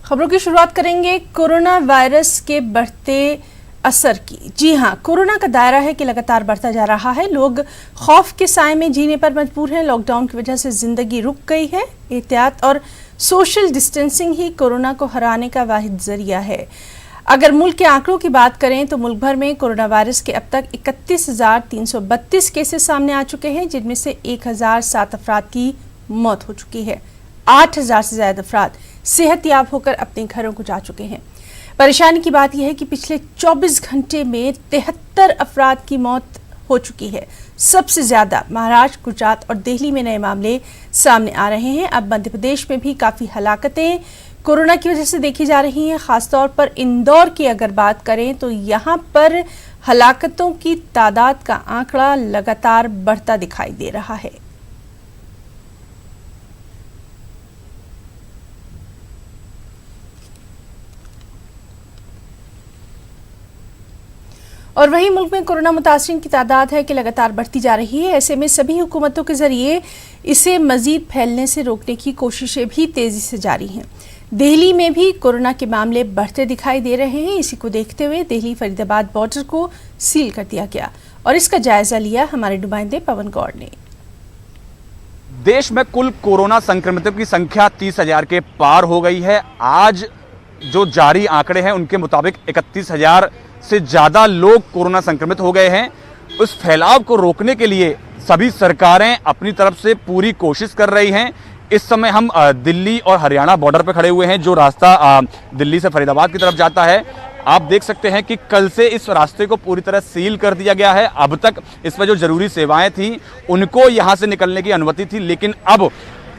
खबरों की शुरुआत करेंगे कोरोना वायरस के बढ़ते असर की। जी हां, कोरोना का दायरा है कि लगातार बढ़ता जा रहा है। लोग खौफ के साए में जीने पर मजबूर हैं। लॉकडाउन की वजह से जिंदगी रुक गई है। एहतियात और सोशल डिस्टेंसिंग ही कोरोना को हराने का वाहिद जरिया है। अगर मुल्क के आंकड़ों की बात करें तो मुल्क भर में कोरोना वायरस के अब तक 31,332 केसेस सामने आ चुके हैं, जिनमें से 1,007 अफराद की मौत हो चुकी है। 8,000 से ज्यादा अफराद सेहतयाब होकर अपने घरों को जा चुके हैं। परेशानी की बात यह है कि पिछले 24 घंटे में 73 अफराद की मौत हो चुकी है। सबसे ज्यादा महाराष्ट्र, गुजरात और दिल्ली में नए मामले सामने आ रहे हैं। अब मध्य प्रदेश में भी काफी हलाकतें कोरोना की वजह से देखी जा रही हैं। खासतौर पर इंदौर की अगर बात करें तो यहाँ पर हलाकतों की तादाद का आंकड़ा लगातार बढ़ता दिखाई दे रहा है। और वहीं मुल्क में कोरोना मुतासिरीन की तादाद है कि लगातार बढ़ती जा रही है। ऐसे में सभी हुकूमतों के जरिए इसे मजीद फैलने से रोकने की कोशिशें भी तेजी से जारी हैं। दिल्ली में भी कोरोना के मामले बढ़ते दिखाई दे रहे हैं। इसी को देखते हुए दिल्ली फरीदाबाद बॉर्डर को सील कर दिया गया और इसका जायजा लिया हमारे नुमाइंदे पवन गौड़ ने। देश में कुल कोरोना संक्रमितों की संख्या 30,000 के पार हो गई है। आज जो जारी आंकड़े हैं उनके मुताबिक 31,000 से ज्यादा लोग कोरोना संक्रमित हो गए हैं। उस फैलाव को रोकने के लिए सभी सरकारें अपनी तरफ से पूरी कोशिश कर रही हैं। इस समय हम दिल्ली और हरियाणा बॉर्डर पर खड़े हुए हैं, जो रास्ता दिल्ली से फरीदाबाद की तरफ जाता है। आप देख सकते हैं कि कल से इस रास्ते को पूरी तरह सील कर दिया गया है। अब तक इसमें जो जरूरी सेवाएं थी उनको यहां से निकलने की अनुमति थी, लेकिन अब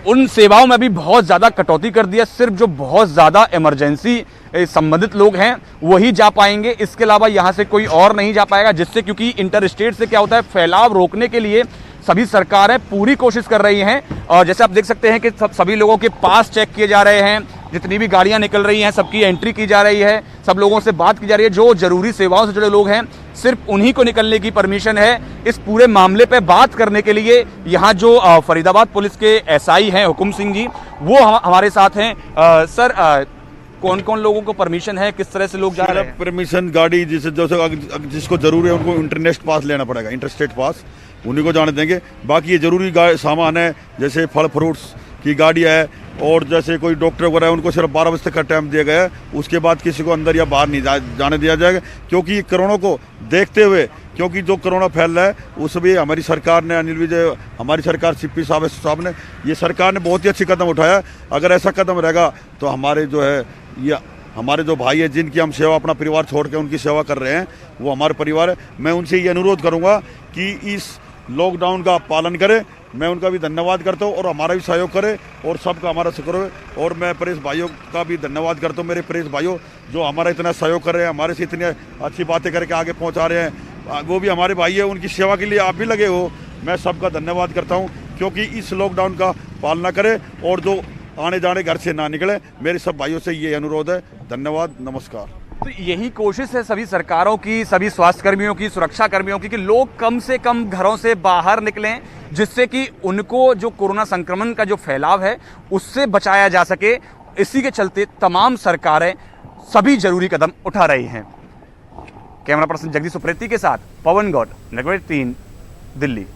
उन सेवाओं में भी बहुत ज़्यादा कटौती कर दिया। सिर्फ जो बहुत ज़्यादा इमरजेंसी संबंधित लोग हैं वही जा पाएंगे, इसके अलावा यहाँ से कोई और नहीं जा पाएगा। जिससे क्योंकि इंटर स्टेट से क्या होता है, फैलाव रोकने के लिए सभी सरकारें पूरी कोशिश कर रही हैं। और जैसे आप देख सकते हैं कि सभी लोगों के पास चेक किए जा रहे हैं। जितनी भी गाड़ियां निकल रही हैं सबकी एंट्री की जा रही है। सब लोगों से बात की जा रही है। जो जरूरी सेवाओं से जुड़े लोग हैं सिर्फ उन्हीं को निकलने की परमिशन है। इस पूरे मामले पे बात करने के लिए यहाँ जो फरीदाबाद पुलिस के एसआई हैं हुकुम सिंह जी, वो हमारे साथ हैं। सर, कौन कौन लोगों को परमिशन है, किस तरह से लोग जा रहे हैं? परमिशन गाड़ी जिसको जरूरी है उनको इंटरनेट पास लेना पड़ेगा, इंटरस्टेट पास, उन्हीं को जाने देंगे। बाकी ये जरूरी सामान है जैसे फल फ्रूट्स की गाड़ी है और जैसे कोई डॉक्टर वगैरह है उनको सिर्फ 12 बजे तक का टाइम दिया गया है। उसके बाद किसी को अंदर या बाहर नहीं जाने दिया जाएगा, क्योंकि कोरोना को देखते हुए, क्योंकि जो कोरोना फैल रहा है उसमें हमारी सरकार ने, अनिल विजय, हमारी सरकार, सीपी साहब ने, ये सरकार ने बहुत ही अच्छी कदम उठाया। अगर ऐसा कदम रहेगा तो हमारे जो है ये हमारे जो भाई है जिनकी हम सेवा, अपना परिवार छोड़ के उनकी सेवा कर रहे हैं, वो हमारे परिवार है। मैं उनसे ये अनुरोध करूँगा कि इस लॉकडाउन का पालन करें। मैं उनका भी धन्यवाद करता हूँ और हमारा भी सहयोग करे और सबका हमारा शुक्र हो। और मैं प्रेस भाइयों का भी धन्यवाद करता हूँ, मेरे प्रेस भाइयों जो हमारा इतना सहयोग कर रहे हैं, हमारे से इतनी अच्छी बातें करके आगे पहुँचा रहे हैं। वो भी हमारे भाई है, उनकी सेवा के लिए आप भी लगे हो। मैं सबका धन्यवाद करता हूँ, क्योंकि इस लॉकडाउन का पालना करें और जो आने जाने घर से ना निकले। मेरे सब भाइयों से ये अनुरोध है। धन्यवाद, नमस्कार। तो यही कोशिश है सभी सरकारों की, सभी स्वास्थ्य कर्मियों की, सुरक्षा कर्मियों की, कि लोग कम से कम घरों से बाहर निकलें, जिससे कि उनको जो कोरोना संक्रमण का जो फैलाव है उससे बचाया जा सके। इसी के चलते तमाम सरकारें सभी जरूरी कदम उठा रही हैं। कैमरा पर्सन जगदीश सुप्रेती के साथ पवन गौड़, नेटवर्क 3, दिल्ली।